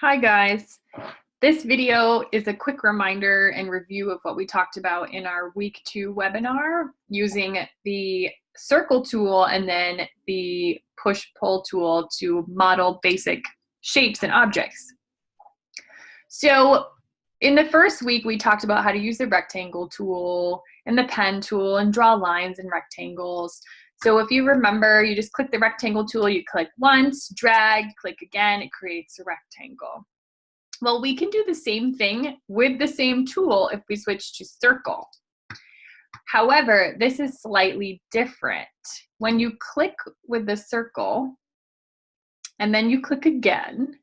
Hi guys. This video is a quick reminder and review of what we talked about in our week 2 webinar using the circle tool and then the push-pull tool to model basic shapes and objects. So in the first week, we talked about how to use the rectangle tool and the pen tool and draw lines and rectangles. So if you remember, you just click the rectangle tool, you click once, drag, click again, it creates a rectangle. Well, we can do the same thing with the same tool if we switch to circle. However, this is slightly different. When you click with the circle and then you click again,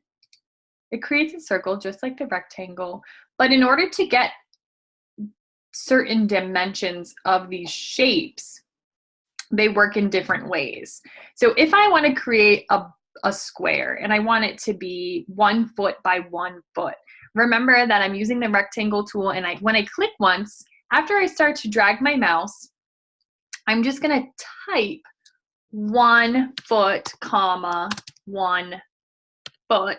it creates a circle just like the rectangle. But in order to get certain dimensions of these shapes, they work in different ways. So if I want to create a square and I want it to be 1 foot by 1 foot, remember that I'm using the rectangle tool, and when I click once, after I start to drag my mouse, I'm just going to type 1 foot, comma, 1 foot,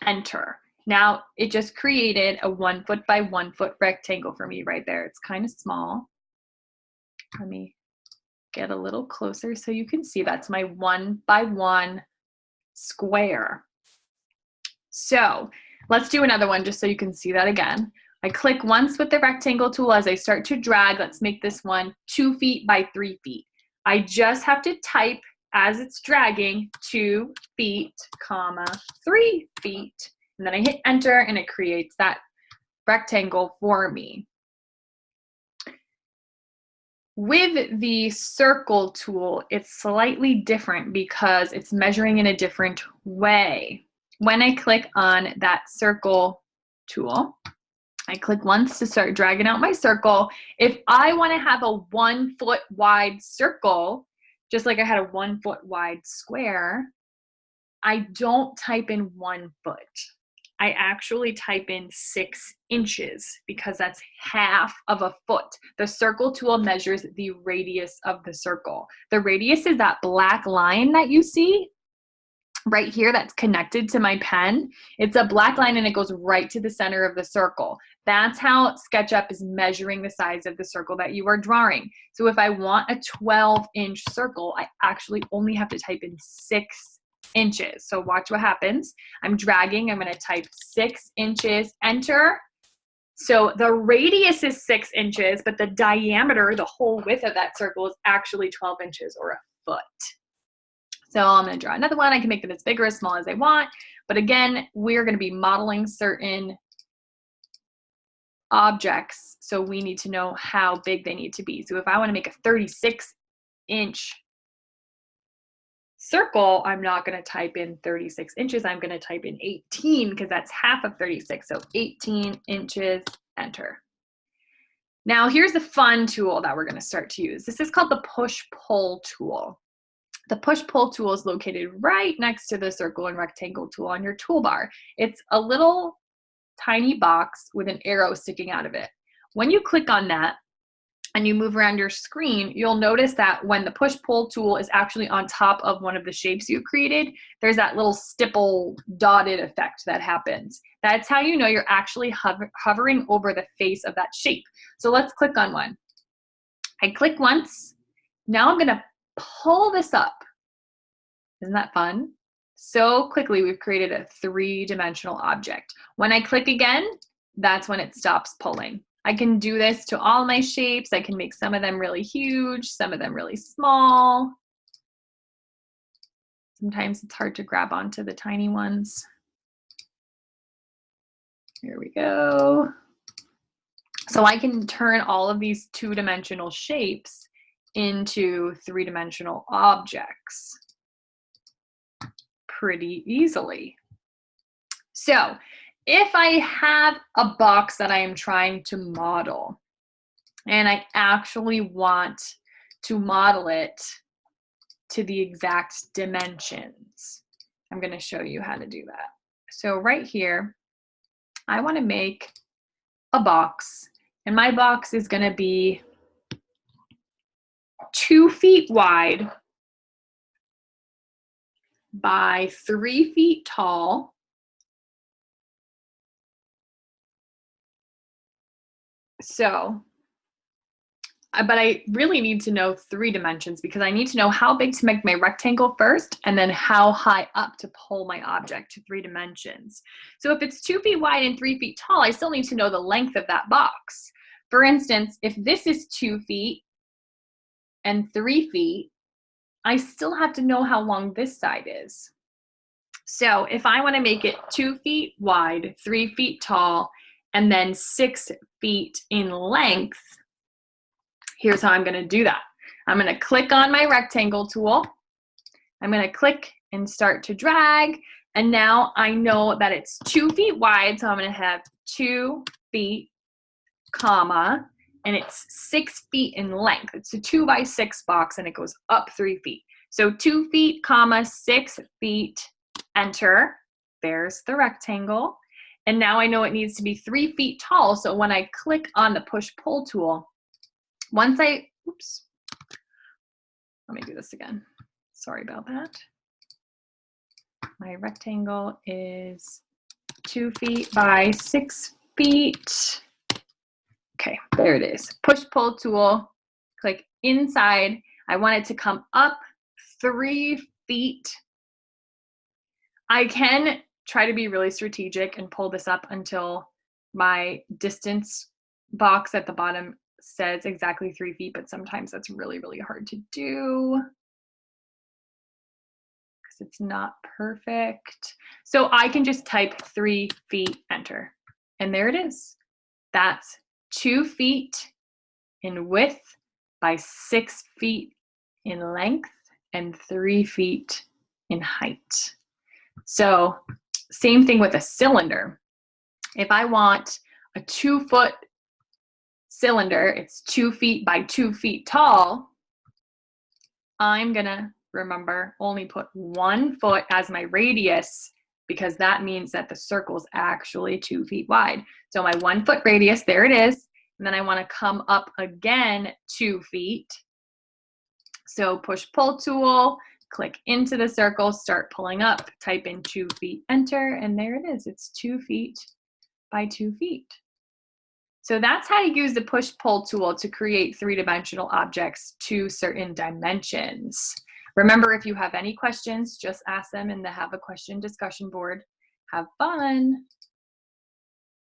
enter. Now it just created a 1 foot by 1 foot rectangle for me right there. It's kind of small. Let me get a little closer so you can see that's my 1 by 1 square. So let's do another one just so you can see that again. I click once with the rectangle tool. As I start to drag, let's make this one 2 feet by 3 feet. I just have to type as it's dragging 2 feet, comma, 3 feet. And then I hit enter and it creates that rectangle for me. With the circle tool, it's slightly different because it's measuring in a different way. When I click on that circle tool, I click once to start dragging out my circle. If I want to have a 1 foot wide circle, just like I had a 1 foot wide square, I don't type in 1 foot. I actually type in 6 inches because that's half of a foot. The circle tool measures the radius of the circle. The radius is that black line that you see right here that's connected to my pen. It's a black line and it goes right to the center of the circle. That's how SketchUp is measuring the size of the circle that you are drawing. So if I want a 12-inch circle, I actually only have to type in 6 inches. So watch what happens. I'm dragging, I'm going to type 6 inches, enter. So the radius is 6 inches, but the diameter, the whole width of that circle is actually 12 inches or a foot. So I'm going to draw another one. I can make them as big or as small as I want. But again, we're going to be modeling certain objects. So we need to know how big they need to be. So if I want to make a 36-inch circle, I'm not going to type in 36 inches. I'm going to type in 18 because that's half of 36. So 18 inches, enter. Now here's the fun tool that we're going to start to use. This is called the push-pull tool. The push-pull tool is located right next to the circle and rectangle tool on your toolbar. It's a little tiny box with an arrow sticking out of it. When you click on that and you move around your screen, you'll notice that when the push-pull tool is actually on top of one of the shapes you created, there's that little stipple dotted effect that happens. That's how you know you're actually hovering over the face of that shape. So let's click on one. I click once. Now I'm going to pull this up. Isn't that fun? So quickly, we've created a 3-dimensional object. When I click again, that's when it stops pulling. I can do this to all my shapes. I can make some of them really huge, some of them really small. Sometimes it's hard to grab onto the tiny ones. Here we go. So I can turn all of these 2-dimensional shapes into 3-dimensional objects pretty easily. So if I have a box that I am trying to model and I actually want to model it to the exact dimensions, I'm going to show you how to do that. So right here, I want to make a box, and my box is going to be 2 feet wide by 3 feet tall So, but I really need to know 3 dimensions because I need to know how big to make my rectangle first and then how high up to pull my object to 3 dimensions. So if it's 2 feet wide and 3 feet tall, I still need to know the length of that box. For instance, if this is 2 feet and 3 feet, I still have to know how long this side is. So if I want to make it 2 feet wide, 3 feet tall, and then 6 feet in length, here's how I'm going to do that. I'm going to click on my rectangle tool. I'm going to click and start to drag. And now I know that it's 2 feet wide. So I'm going to have 2 feet, comma, and it's 6 feet in length. It's a 2 by 6 box and it goes up 3 feet. So 2 feet, comma, 6 feet, enter. There's the rectangle. And now I know it needs to be 3 feet tall. So when I click on the push-pull tool, once I, oops, let me do this again. Sorry about that. My rectangle is 2 feet by 6 feet. Okay, there it is. Push-pull tool, click inside. I want it to come up 3 feet. I can try to be really strategic and pull this up until my distance box at the bottom says exactly 3 feet, but sometimes that's really, really hard to do because it's not perfect. So I can just type 3 feet, enter, and there it is. That's 2 feet in width by 6 feet in length and 3 feet in height. So same thing with a cylinder. If I want a 2-foot cylinder, it's 2 feet by 2 feet tall, I'm gonna, remember, only put 1 foot as my radius because that means that the circle is actually 2 feet wide. So my 1 foot radius, there it is. And then I wanna come up again 2 feet. So push-pull tool, click into the circle, start pulling up, type in 2 feet, enter, and there it is. It's 2 feet by 2 feet. So that's how you use the push-pull tool to create 3-dimensional objects to certain dimensions. Remember, if you have any questions, just ask them in the Have a Question discussion board. Have fun.